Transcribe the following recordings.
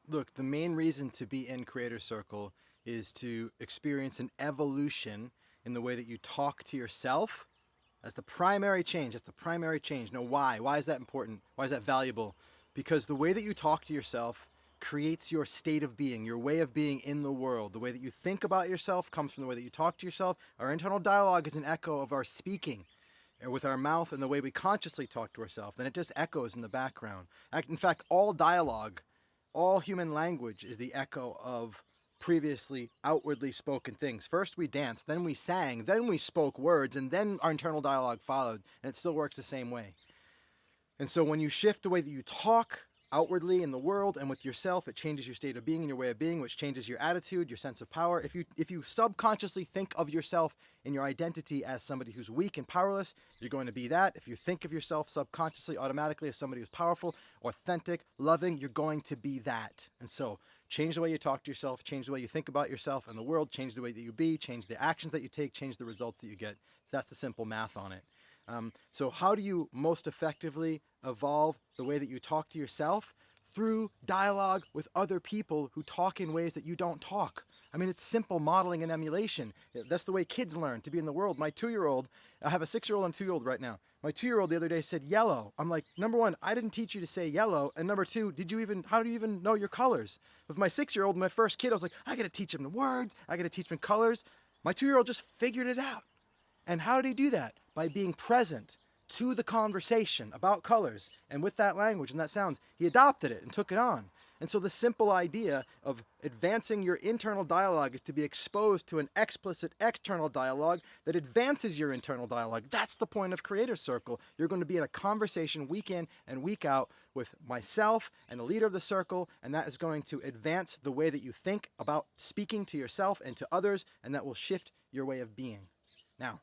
Look, the main reason to be in Creator Circle is to experience an evolution in the way that you talk to yourself. That's the primary change. That's the primary change. Now, why? Why is that important? Why is that valuable? Because the way that you talk to yourself creates your state of being, your way of being in the world. The way that you think about yourself comes from the way that you talk to yourself. Our internal dialogue is an echo of our speaking with our mouth and the way we consciously talk to ourselves. Then it just echoes in the background. In fact, all dialogue, all human language is the echo of previously outwardly spoken things. First we danced, then we sang, then we spoke words, and then our internal dialogue followed, and it still works the same way. And so when you shift the way that you talk outwardly in the world and with yourself, it changes your state of being and your way of being, which changes your attitude, your sense of power. If you subconsciously think of yourself and your identity as somebody who's weak and powerless, you're going to be that. If you think of yourself subconsciously, automatically as somebody who's powerful, authentic, loving, you're going to be that. And so change the way you talk to yourself, change the way you think about yourself and the world, change the way that you be, change the actions that you take, change the results that you get. That's the simple math on it. So how do you most effectively evolve the way that you talk to yourself? Through dialogue with other people who talk in ways that you don't talk. I mean, it's simple modeling and emulation. That's the way kids learn to be in the world. My 2-year-old, I have a 6-year-old and 2-year-old right now. My 2-year-old the other day said yellow. I'm like, number one, I didn't teach you to say yellow. And number two, how do you even know your colors? With my 6-year-old, my first kid, I was like, I got to teach him the words. I got to teach him colors. My 2-year-old just figured it out. And how did he do that? By being present to the conversation about colors and with that language and that sounds. He adopted it and took it on. And so the simple idea of advancing your internal dialogue is to be exposed to an explicit external dialogue that advances your internal dialogue. That's the point of Creator Circle. You're going to be in a conversation week in and week out with myself and the leader of the circle, and that is going to advance the way that you think about speaking to yourself and to others, and that will shift your way of being. Now,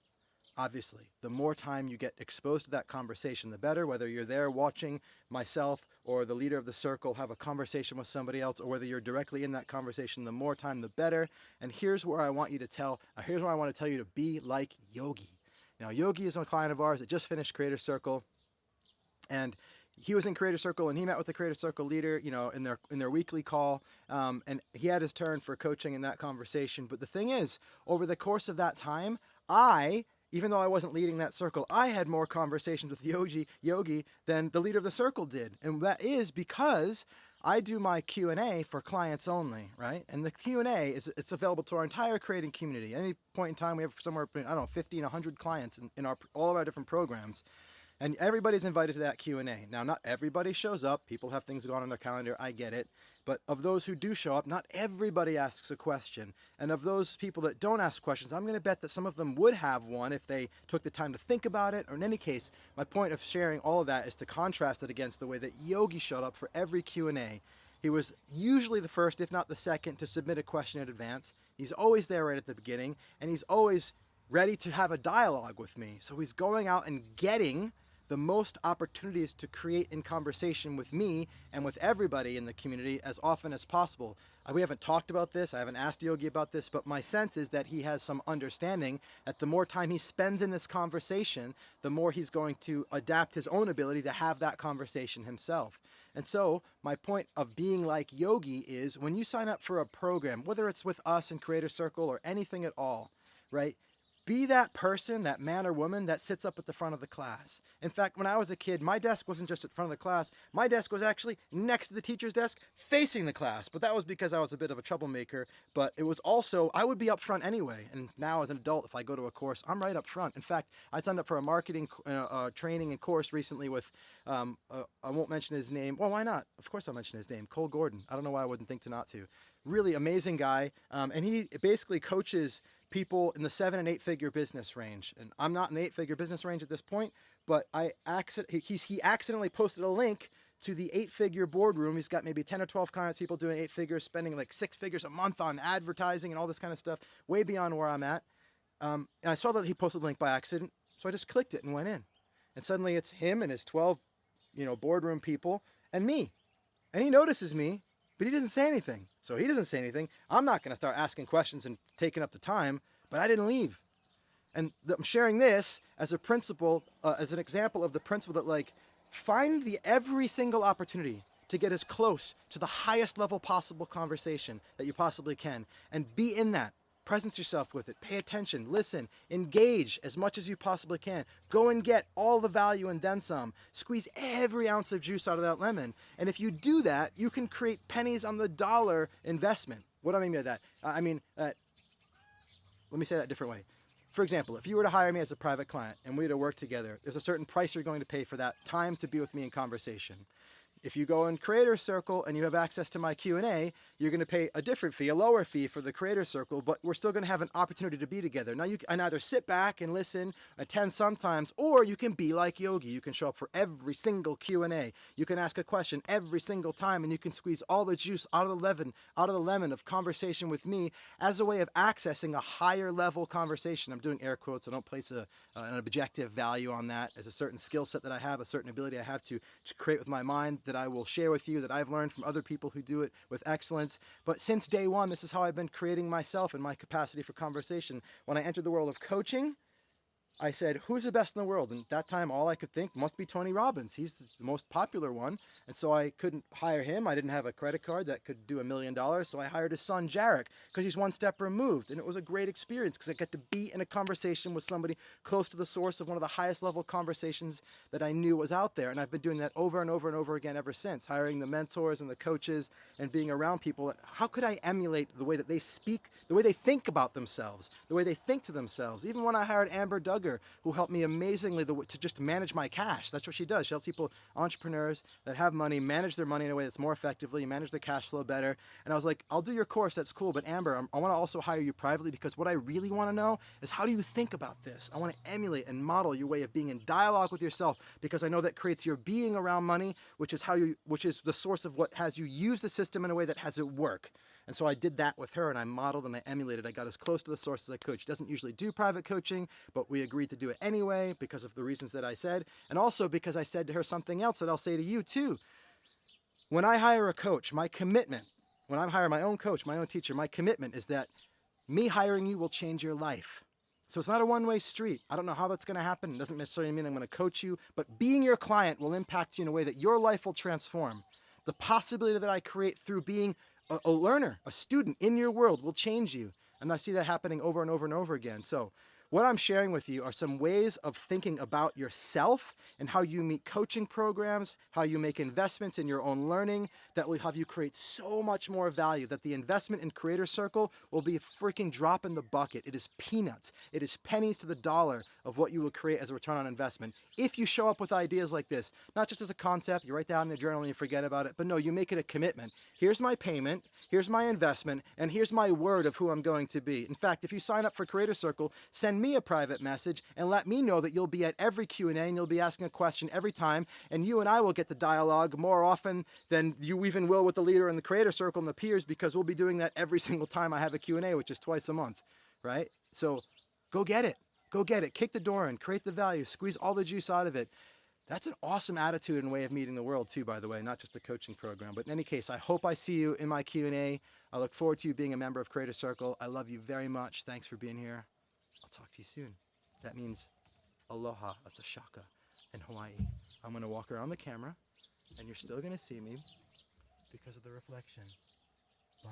obviously, the more time you get exposed to that conversation, the better, whether you're there watching myself or the leader of the circle have a conversation with somebody else, or whether you're directly in that conversation, the more time, the better. And here's where I want you to here's where I want to tell you to be like Yogi. Now, Yogi is a client of ours that just finished Creator Circle, and he was in Creator Circle and he met with the Creator Circle leader, in their weekly call, and he had his turn for coaching in that conversation. But the thing is, over the course of that time, even though I wasn't leading that circle, I had more conversations with Yogi than the leader of the circle did. And that is because I do my Q&A for clients only, right? And the Q&A it's available to our entire creating community. At any point in time, we have somewhere between, 50 and 100 clients in all of our different programs. And everybody's invited to that Q&A. Now, not everybody shows up. People have things going on their calendar. I get it. But of those who do show up, not everybody asks a question. And of those people that don't ask questions, I'm going to bet that some of them would have one if they took the time to think about it. Or in any case, my point of sharing all of that is to contrast it against the way that Yogi showed up for every Q&A. He was usually the first, if not the second, to submit a question in advance. He's always there right at the beginning. And he's always ready to have a dialogue with me. So he's going out and getting the most opportunities to create in conversation with me and with everybody in the community as often as possible. We haven't talked about this, I haven't asked Yogi about this, but my sense is that he has some understanding that the more time he spends in this conversation, the more he's going to adapt his own ability to have that conversation himself. And so my point of being like Yogi is when you sign up for a program, whether it's with us in Creator Circle or anything at all, right? Be that person, that man or woman that sits up at the front of the class. In fact, when I was a kid, my desk wasn't just at front of the class. My desk was actually next to the teacher's desk facing the class. But that was because I was a bit of a troublemaker. But it was also, I would be up front anyway. And now as an adult, if I go to a course, I'm right up front. In fact, I signed up for a marketing training and course recently with, I won't mention his name. Well, why not? Of course I'll mention his name, Cole Gordon. I don't know why I wouldn't think to not to. Really amazing guy. And he basically coaches people in the 7 and 8 figure business range. And I'm not in the 8-figure business range at this point, but he accidentally posted a link to the 8-figure boardroom. He's got maybe 10 or 12 clients, people doing 8 figures, spending like 6 figures a month on advertising and all this kind of stuff, way beyond where I'm at. And I saw that he posted the link by accident, so I just clicked it and went in. And suddenly it's him and his 12, boardroom people and me. And he notices me, but he doesn't say anything. So he doesn't say anything. I'm not going to start asking questions and taking up the time, but I didn't leave. And I'm sharing this as a principle, as an example of the principle that find every single opportunity to get as close to the highest level possible conversation that you possibly can, and be in that. Presence yourself with it. Pay attention, listen, engage as much as you possibly can. Go and get all the value and then some. Squeeze every ounce of juice out of that lemon. And if you do that, you can create pennies on the dollar investment. What do I mean by that? Let me say that a different way. For example, if you were to hire me as a private client and we were to work together, there's a certain price you're going to pay for that time to be with me in conversation. If you go in Creator Circle and you have access to my Q&A, you're going to pay a different fee, a lower fee for the Creator Circle, but we're still going to have an opportunity to be together. Now, you can either sit back and listen, attend sometimes, or you can be like Yogi. You can show up for every single Q&A. You can ask a question every single time, and you can squeeze all the juice out of the lemon of conversation with me as a way of accessing a higher level conversation. I'm doing air quotes. I don't place an objective value on that. As a certain skill set that I have, a certain ability I have to create with my mind that I will share with you, that I've learned from other people who do it with excellence. But since day one, this is how I've been creating myself and my capacity for conversation. When I entered the world of coaching, I said, who's the best in the world? And at that time, all I could think must be Tony Robbins. He's the most popular one. And so I couldn't hire him. I didn't have a credit card that could do $1 million. So I hired his son, Jarek, because he's one step removed. And it was a great experience because I got to be in a conversation with somebody close to the source of one of the highest level conversations that I knew was out there. And I've been doing that over and over and over again ever since, hiring the mentors and the coaches and being around people. How could I emulate the way that they speak, the way they think about themselves, the way they think to themselves? Even when I hired Amber Duggar, who helped me amazingly to just manage my cash. That's what she does. She helps people, entrepreneurs that have money, manage their money in a way that's more effectively, manage their cash flow better. And I was like, I'll do your course. That's cool. But Amber, I want to also hire you privately because what I really want to know is how do you think about this? I want to emulate and model your way of being in dialogue with yourself because I know that creates your being around money, which is the source of what has you use the system in a way that has it work. And so I did that with her and I modeled and I emulated. I got as close to the source as I could. She doesn't usually do private coaching, but we agreed to do it anyway because of the reasons that I said. And also because I said to her something else that I'll say to you too. When I hire a coach, my commitment, when I hire my own coach, my own teacher, my commitment is that me hiring you will change your life. So it's not a one-way street. I don't know how that's going to happen. It doesn't necessarily mean I'm going to coach you, but being your client will impact you in a way that your life will transform. The possibility that I create through being a learner, a student in your world will change you. And I see that happening over and over and over again. So what I'm sharing with you are some ways of thinking about yourself and how you meet coaching programs, how you make investments in your own learning that will have you create so much more value that the investment in Creator Circle will be a freaking drop in the bucket. It is peanuts. It is pennies to the dollar of what you will create as a return on investment. If you show up with ideas like this, not just as a concept, you write down in the journal and you forget about it, but no, you make it a commitment. Here's my payment, here's my investment, and here's my word of who I'm going to be. In fact, if you sign up for Creator Circle, send me a private message and let me know that you'll be at every Q&A and you'll be asking a question every time, and you and I will get the dialogue more often than you even will with the leader in the Creator Circle and the peers, because we'll be doing that every single time I have a Q&A, which is twice a month, right? So go get it. Go get it. Kick the door in. Create the value. Squeeze all the juice out of it. That's an awesome attitude and way of meeting the world too, by the way, not just a coaching program. But in any case, I hope I see you in my Q&A. I look forward to you being a member of Creator Circle. I love you very much. Thanks for being here. I'll talk to you soon. That means aloha. That's a shaka in Hawaii. I'm going to walk around the camera, and you're still going to see me because of the reflection. Bye.